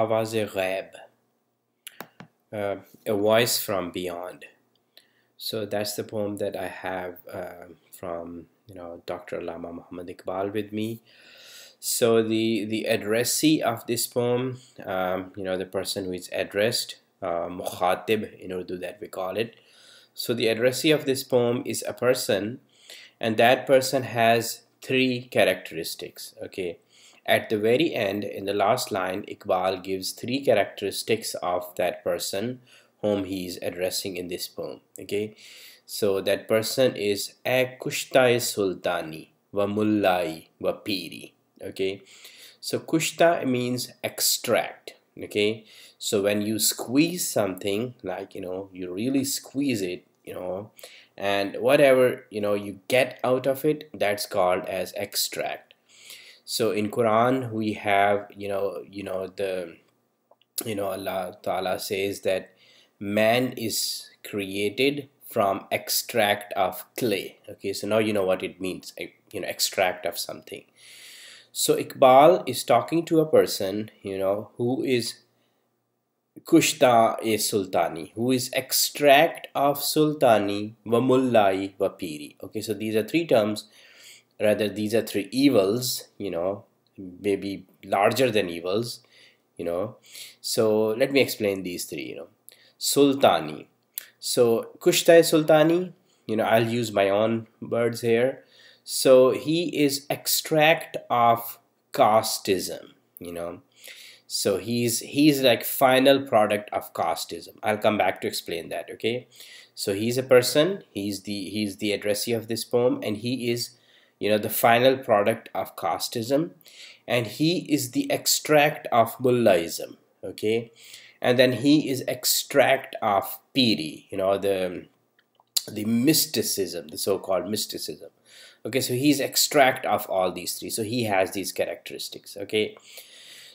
Awaz-e-Ghaib, a voice from beyond. So that's the poem that I have from Dr. Allama Muhammad Iqbal with me. So the addressee of this poem, the person who is addressed, mukhatib in Urdu that we call it. So the addressee of this poem is a person, and that person has three characteristics. Okay, at the very end, in the last line, Iqbal gives three characteristics of that person whom he is addressing in this poem. Okay, so that person is a kushta sultani wa mullai wa piri. Okay, so kushta means extract. Okay, so when you squeeze something, like you really squeeze it, and whatever you get out of it, that's called as extract. So in Quran we have Allah Ta'ala says that man is created from extract of clay. Okay, so now you know what it means, extract of something. So Iqbal is talking to a person who is kushta-e-sultani, who is extract of sultani wa mullai wa piri. Okay, so these are three terms, rather these are three evils, maybe larger than evils, so let me explain these three. Sultani, so kushta-e-sultani, I'll use my own words here. So he is extract of casteism, so he's like final product of casteism. I'll come back to explain that. Okay, so he's a person, he's the addressee of this poem, and he is the final product of casteism, and he is the extract of mullaism. Okay, and then he is extract of piri, the mysticism, the so-called mysticism. Okay, so he's extract of all these three, so he has these characteristics. Okay,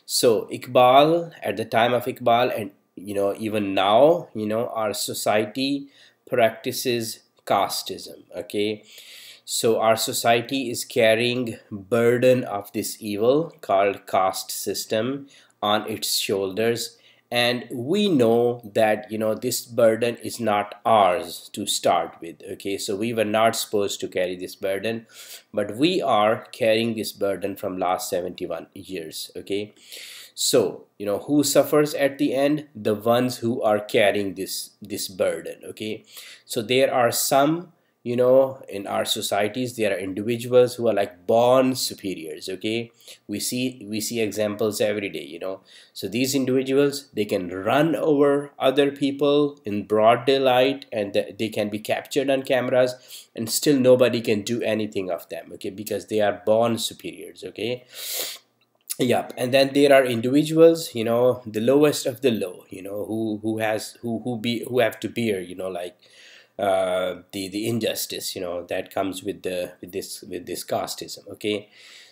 so Iqbal, at the time of Iqbal, and even now, our society practices casteism. Okay, so our society is carrying burden of this evil called caste system on its shoulders, and we know that this burden is not ours to start with. Okay, so we were not supposed to carry this burden, but we are carrying this burden from last 71 years. Okay, so who suffers at the end? The ones who are carrying this burden. Okay, so there are some in our societies, there are individuals who are like born superiors. Okay, we see examples every day. So these individuals, they can run over other people in broad daylight, and they can be captured on cameras, and still nobody can do anything of them. Okay, because they are born superiors. Okay, yep. And then there are individuals, the lowest of the low, who have to bear like the injustice that comes with this casteism. Okay,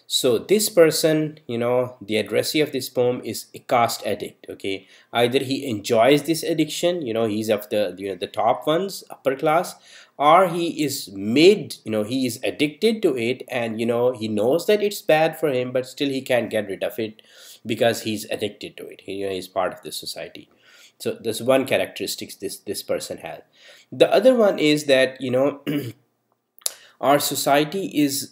so this person, the addressee of this poem, is a caste addict. Okay, either he enjoys this addiction, he's of the top ones, upper class, or he is made, he is addicted to it, and he knows that it's bad for him, but still he can't get rid of it because he's addicted to it. He's part of the society. So there's one characteristic this person has. The other one is that our society is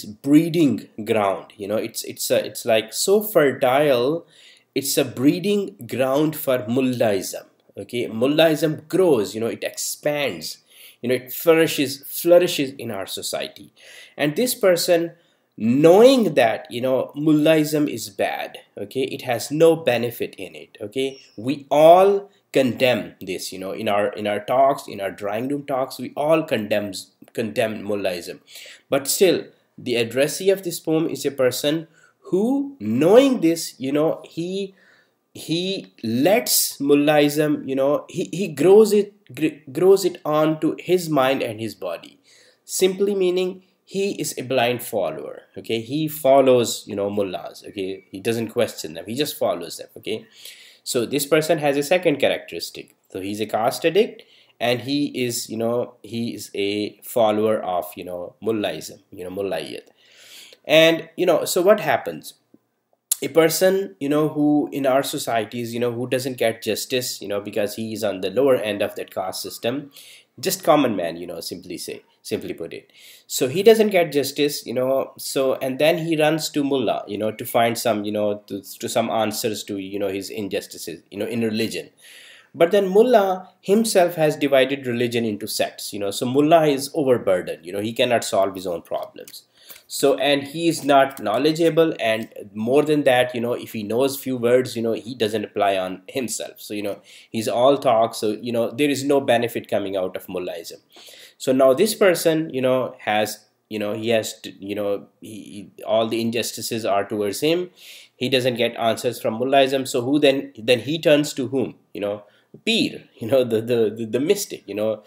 breeding ground. It's like so fertile. It's a breeding ground for mullaism. Okay, mullaism grows. It expands. It flourishes in our society, and this person, knowing that mullaism is bad, okay, it has no benefit in it. Okay, we all condemn this, in our talks, in our drawing room talks, we all condemn mullaism, but still the addressee of this poem is a person who, knowing this, he lets mullaism, he grows it onto his mind and his body, simply meaning he is a blind follower. Okay, he follows mullahs. Okay, he doesn't question them, he just follows them. Okay, so this person has a second characteristic. So he's a caste addict, and he is a follower of mullaism, mullaiyat. And so what happens? a person, who in our societies, who doesn't get justice, because he is on the lower end of that caste system, just common man, simply put it. So he doesn't get justice, so, and then he runs to mullah, to find some, to some answers to, his injustices, in religion. But then mullah himself has divided religion into sects, so mullah is overburdened, he cannot solve his own problems. So, and he is not knowledgeable, and more than that, if he knows few words, he doesn't apply on himself. So, he's all talk. So, there is no benefit coming out of mullahism. So now this person, has, he has to, all the injustices are towards him. He doesn't get answers from mullahism. So who then he turns to whom? Peer, the mystic, the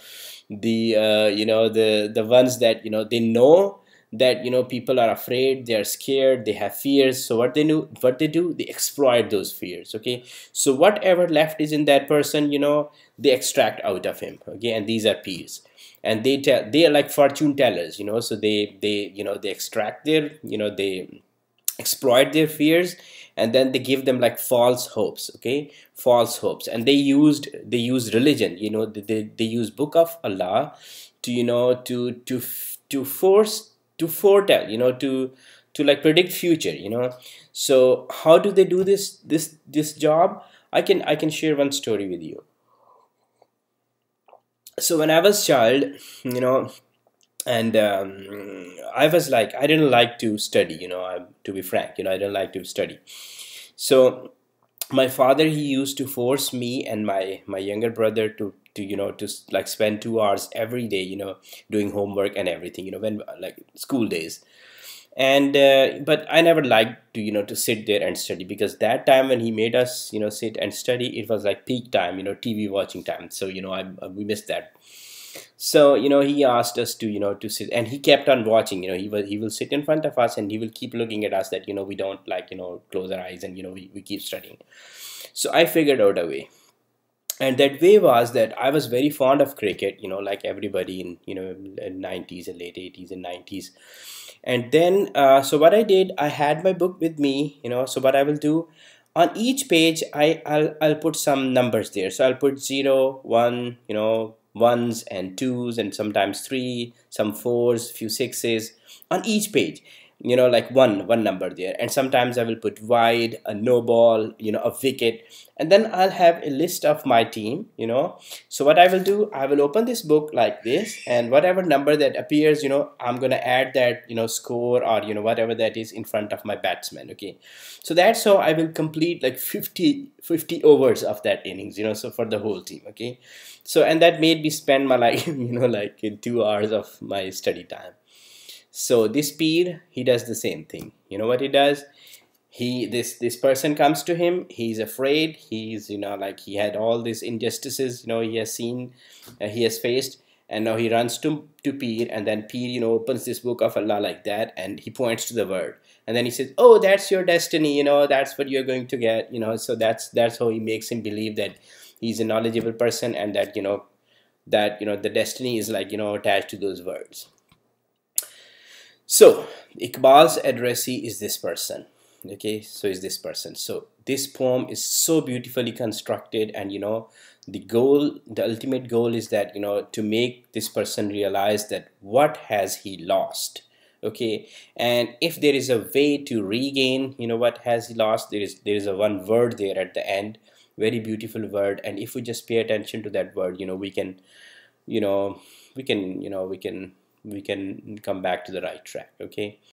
ones that, they know that, people are afraid, they are scared, they have fears. So what they do, they exploit those fears. Okay, so whatever left is in that person, they extract out of him. Okay, and these are peers, and they are like fortune tellers, so they extract their, they exploit their fears, and then they give them like false hopes. Okay, false hopes. And they use religion, they use book of Allah to, to force, to foretell, to like predict future. So how do they do this job? I can share one story with you. So when I was child, you know and I was like, I didn't like to study, to be frank, I didn't like to study. So my father, he used to force me and my younger brother to like spend 2 hours every day, doing homework and everything, when like school days. And but I never liked to, to sit there and study, because that time when he made us, sit and study, it was like peak time, TV watching time. So, we missed that. So, he asked us to, to sit, and he kept on watching. He will sit in front of us, and he will keep looking at us, that, we don't like, close our eyes, and, we keep studying. So I figured out a way. And that way was that I was very fond of cricket, like everybody in, in 90s and late 80s and 90s. And then, so what I did, I had my book with me, so what I will do, on each page, I'll put some numbers there. So I'll put 0, 1, ones and twos, and sometimes three, some fours, few sixes on each page, like one number there. And sometimes I will put wide, a no ball, a wicket. And then I'll have a list of my team. So what I will do, I will open this book like this, and whatever number that appears, I'm gonna add that, score, or whatever that is in front of my batsman. Okay, so that's how I will complete like 50 overs of that innings, so for the whole team. Okay, so, and that made me spend my like, like in 2 hours of my study time. So this peer, he does the same thing. You know what he does? This person comes to him. He's afraid. He's, like, he had all these injustices, he has seen, he has faced, and now he runs to peer, and then peer, opens this book of Allah like that, and he points to the word, and then he says, oh, that's your destiny, that's what you're going to get, so that's how he makes him believe that he's a knowledgeable person, and that, the destiny is like, attached to those words. So Iqbal's addressee is this person. Okay, so is this person. So this poem is so beautifully constructed, and the ultimate goal is that, to make this person realize that what has he lost. Okay, and if there is a way to regain, what has he lost, there is a one word there at the end, very beautiful word, and if we just pay attention to that word, we can, we can come back to the right track. Okay.